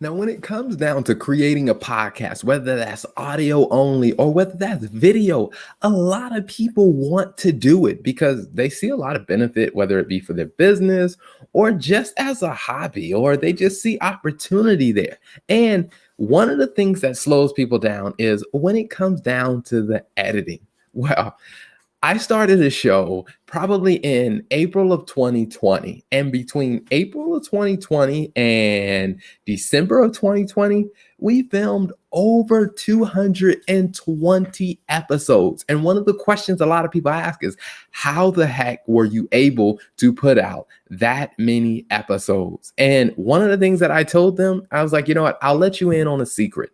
Now, when it comes down to creating a podcast, whether that's audio only or whether that's video, a lot of people want to do it because they see a lot of benefit, whether it be for their business or just as a hobby, or they just see opportunity there. And one of the things that slows people down is when it comes down to the editing. Well, I started a show probably in April of 2020. And between April of 2020 and December of 2020, we filmed over 220 episodes. And one of the questions a lot of people ask is, how the heck were you able to put out that many episodes? And one of the things that I told them, I was like, you know what? I'll let you in on a secret.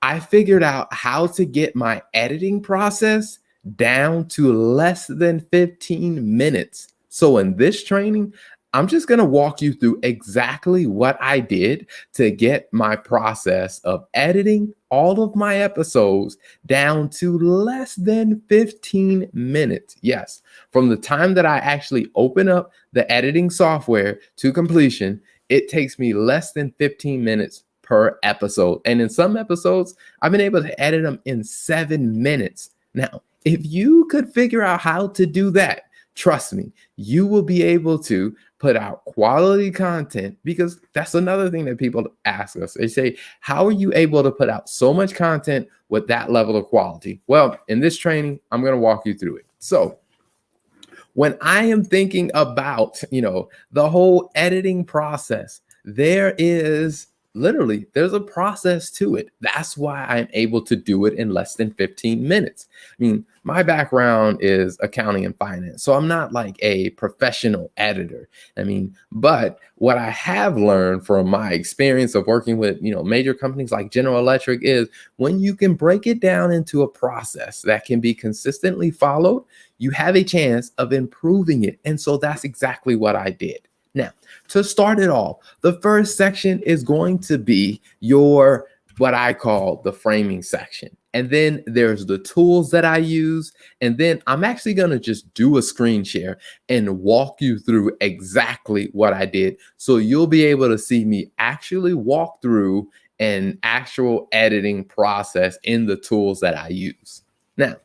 I figured out how to get my editing process down to less than 15 minutes. So in this training, I'm just going to walk you through exactly what I did to get my process of editing all of my episodes down to less than 15 minutes. Yes, from the time that I actually open up the editing software to completion, it takes me less than 15 minutes per episode. And in some episodes, I've been able to edit them in 7 minutes. Now, if you could figure out how to do that, trust me, you will be able to put out quality content, because that's another thing that people ask us. They say, how are you able to put out so much content with that level of quality? Well, in this training, I'm going to walk you through it. So when I am thinking about, the whole editing process, there's a process to it. That's why I'm able to do it in less than 15 minutes. I mean, my background is accounting and finance, so I'm not like a professional editor. But what I have learned from my experience of working with, major companies like General Electric is when you can break it down into a process that can be consistently followed, you have a chance of improving it. And so that's exactly what I did. Now, to start it off, the first section is going to be your what I call the framing section. And then there's the tools that I use. And then I'm actually going to just do a screen share and walk you through exactly what I did. So you'll be able to see me actually walk through an actual editing process in the tools that I use. Now,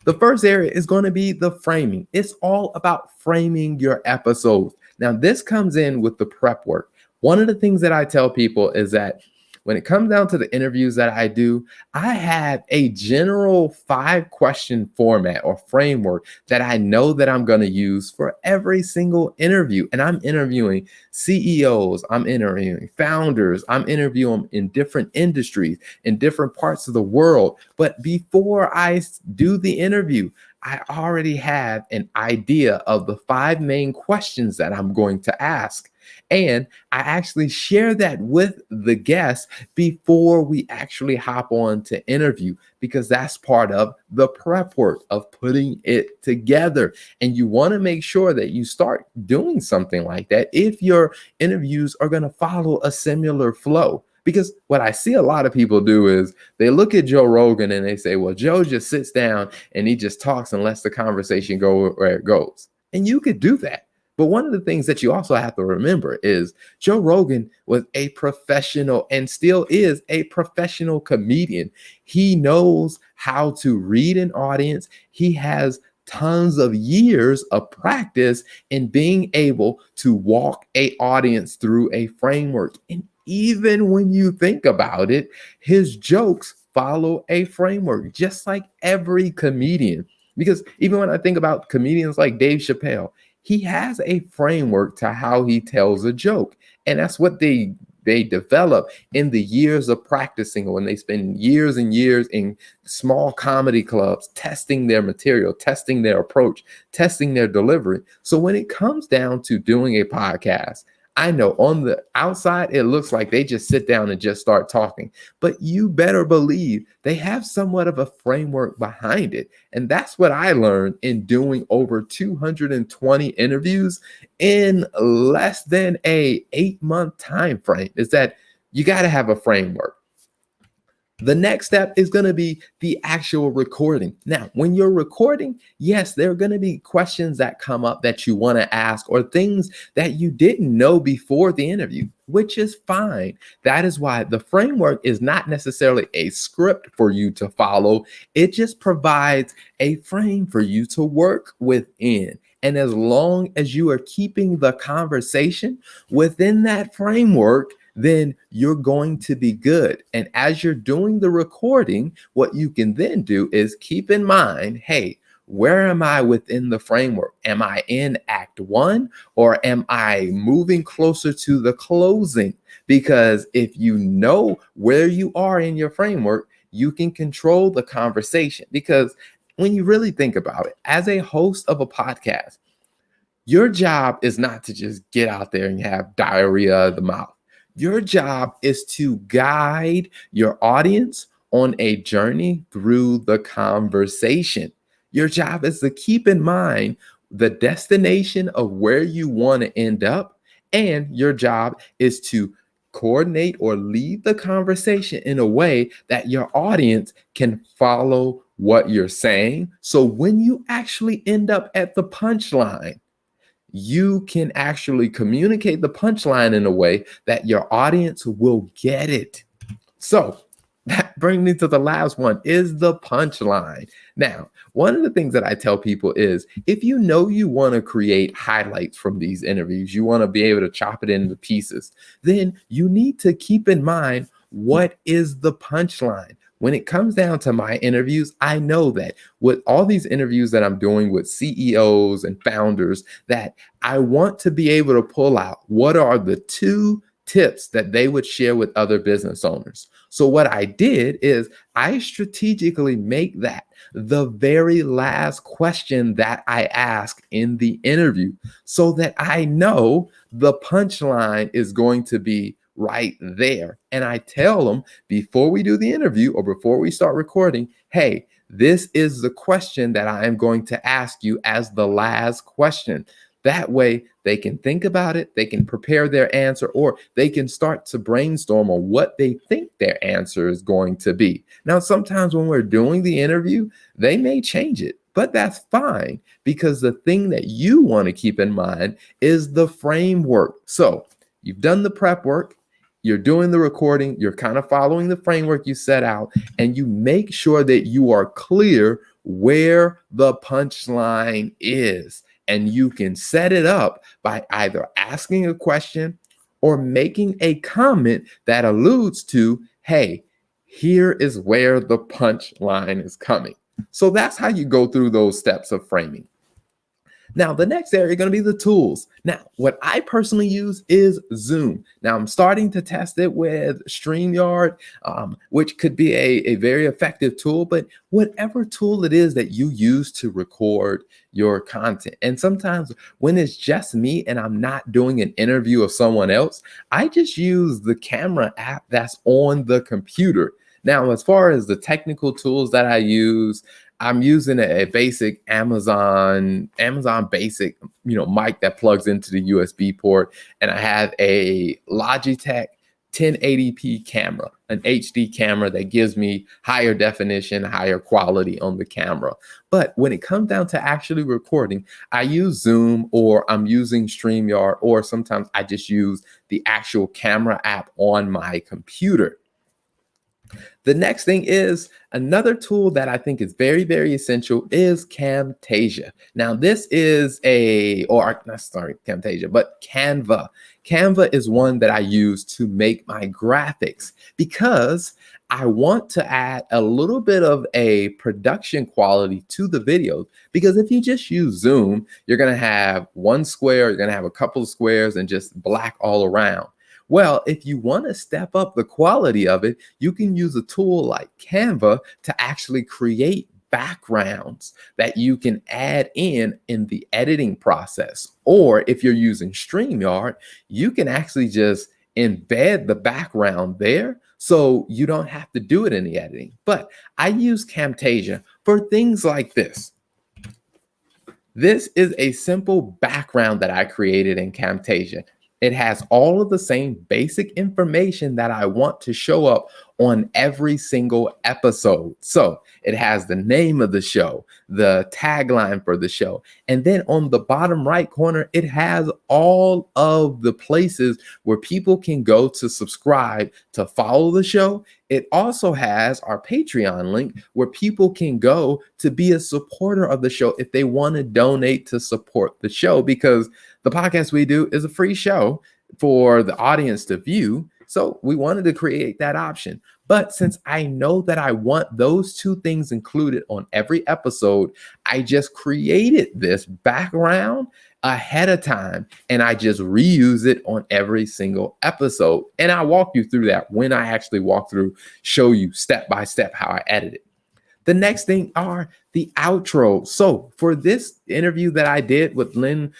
the first area is going to be the framing. It's all about framing your episodes. Now, this comes in with the prep work. One of the things that I tell people is that when it comes down to the interviews that I do, I have a general 5-question format or framework that I know that I'm going to use for every single interview. And I'm interviewing CEOs, I'm interviewing founders, I'm interviewing them in different industries, in different parts of the world. But before I do the interview, I already have an idea of the 5 main questions that I'm going to ask. And I actually share that with the guest before we actually hop on to interview, because that's part of the prep work of putting it together. And you want to make sure that you start doing something like that if your interviews are going to follow a similar flow. Because what I see a lot of people do is they look at Joe Rogan and they say, well, Joe just sits down and he just talks and lets the conversation go where it goes. And you could do that. But one of the things that you also have to remember is Joe Rogan was a professional and still is a professional comedian. He knows how to read an audience. He has tons of years of practice in being able to walk an audience through a framework. And even when you think about it, his jokes follow a framework, just like every comedian. Because even when I think about comedians like Dave Chappelle, he has a framework to how he tells a joke. And that's what they develop in the years of practicing, when they spend years and years in small comedy clubs, testing their material, testing their approach, testing their delivery. So when it comes down to doing a podcast, I know on the outside, it looks like they just sit down and just start talking, but you better believe they have somewhat of a framework behind it. And that's what I learned in doing over 220 interviews in less than a 8-month time frame, is that you got to have a framework. The next step is going to be the actual recording. Now, when you're recording, yes, there are going to be questions that come up that you want to ask or things that you didn't know before the interview, which is fine. That is why the framework is not necessarily a script for you to follow. It just provides a frame for you to work within. And as long as you are keeping the conversation within that framework, then you're going to be good. And as you're doing the recording, what you can then do is keep in mind, hey, where am I within the framework? Am I in act one or am I moving closer to the closing? Because if you know where you are in your framework, you can control the conversation. Because when you really think about it, as a host of a podcast, your job is not to just get out there and have diarrhea of the mouth. Your job is to guide your audience on a journey through the conversation. Your job is to keep in mind the destination of where you want to end up, and your job is to coordinate or lead the conversation in a way that your audience can follow what you're saying. So when you actually end up at the punchline, you can actually communicate the punchline in a way that your audience will get it. So that brings me to the last one, is the punchline. Now, one of the things that I tell people is if you know you want to create highlights from these interviews, you want to be able to chop it into pieces, then you need to keep in mind, what is the punchline? When it comes down to my interviews, I know that with all these interviews that I'm doing with CEOs and founders, that I want to be able to pull out what are the 2 tips that they would share with other business owners. So what I did is I strategically make that the very last question that I ask in the interview so that I know the punchline is going to be right there. And I tell them before we do the interview or before we start recording, hey, this is the question that I am going to ask you as the last question. That way they can think about it, they can prepare their answer, or they can start to brainstorm on what they think their answer is going to be. Now, sometimes when we're doing the interview, they may change it, but that's fine, because the thing that you want to keep in mind is the framework. So you've done the prep work, you're doing the recording, you're kind of following the framework you set out, and you make sure that you are clear where the punchline is. And you can set it up by either asking a question or making a comment that alludes to, hey, here is where the punchline is coming. So that's how you go through those steps of framing. Now, the next area are going to be the tools. Now, what I personally use is Zoom. Now, I'm starting to test it with StreamYard, which could be a very effective tool, but whatever tool it is that you use to record your content. And sometimes when it's just me and I'm not doing an interview of someone else, I just use the camera app that's on the computer. Now, as far as the technical tools that I use, I'm using a basic Amazon basic, mic that plugs into the USB port, and I have a Logitech 1080p camera, an HD camera that gives me higher definition, higher quality on the camera. But when it comes down to actually recording, I use Zoom, or I'm using StreamYard, or sometimes I just use the actual camera app on my computer. The next thing is another tool that I think is very, very essential is Camtasia. Now, this is Camtasia, but Canva. Canva is one that I use to make my graphics because I want to add a little bit of a production quality to the videos. Because if you just use Zoom, you're going to have one square, you're going to have a couple of squares and just black all around. Well, if you want to step up the quality of it, you can use a tool like Canva to actually create backgrounds that you can add in the editing process. Or if you're using StreamYard, you can actually just embed the background there so you don't have to do it in the editing. But I use Camtasia for things like this. This is a simple background that I created in Camtasia. It has all of the same basic information that I want to show up on every single episode. So it has the name of the show, the tagline for the show, and then on the bottom right corner, it has all of the places where people can go to subscribe to follow the show. It also has our Patreon link where people can go to be a supporter of the show if they want to donate to support the show, because the podcast we do is a free show for the audience to view. So we wanted to create that option. But since I know that I want those two things included on every episode, I just created this background ahead of time and I just reuse it on every single episode. And I'll walk you through that when I actually walk through, show you step by step how I edit it. The next thing are the outro. So for this interview that I did with Jen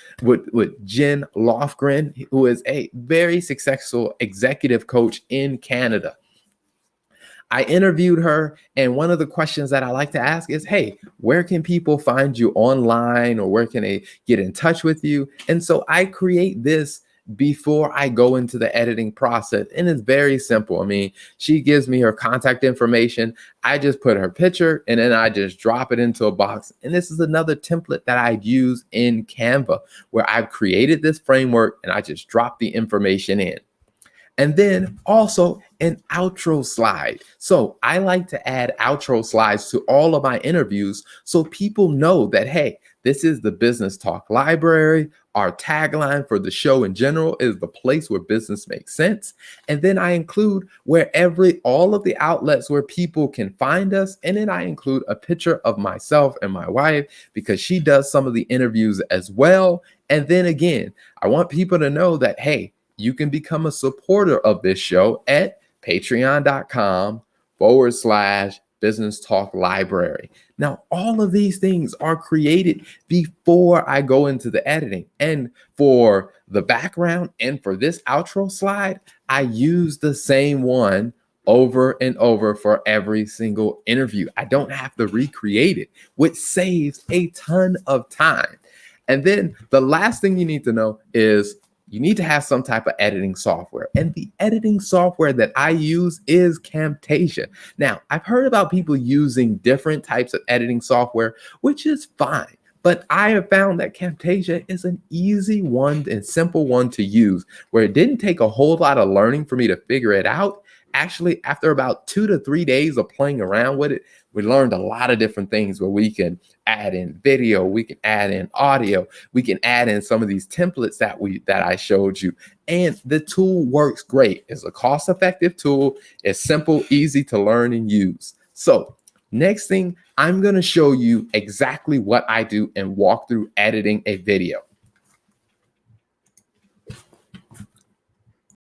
Lofgren, who is a very successful executive coach in Canada, I interviewed her, and one of the questions that I like to ask is, hey, where can people find you online, or where can they get in touch with you? And so I create this before I go into the editing process. And it's very simple. I mean, she gives me her contact information. I just put her picture and then I just drop it into a box. And this is another template that I use in Canva, where I've created this framework and I just drop the information in. And then also an outro slide. So I like to add outro slides to all of my interviews so people know that, hey, this is the Business Talk Library. Our tagline for the show in general is the place where business makes sense. And then I include all of the outlets where people can find us. And then I include a picture of myself and my wife because she does some of the interviews as well. And then again, I want people to know that, hey, you can become a supporter of this show at patreon.com/Business Talk Library. Now, all of these things are created before I go into the editing. And for the background and for this outro slide, I use the same one over and over for every single interview. I don't have to recreate it, which saves a ton of time. And then the last thing you need to know is you need to have some type of editing software. And the editing software that I use is Camtasia. Now, I've heard about people using different types of editing software, which is fine. But I have found that Camtasia is an easy one and simple one to use, where it didn't take a whole lot of learning for me to figure it out. Actually, after about 2 to 3 days of playing around with it, we learned a lot of different things where we can add in video, we can add in audio, we can add in some of these templates that I showed you. And the tool works great. It's a cost-effective tool. It's simple, easy to learn and use. So next thing, I'm going to show you exactly what I do and walk through editing a video.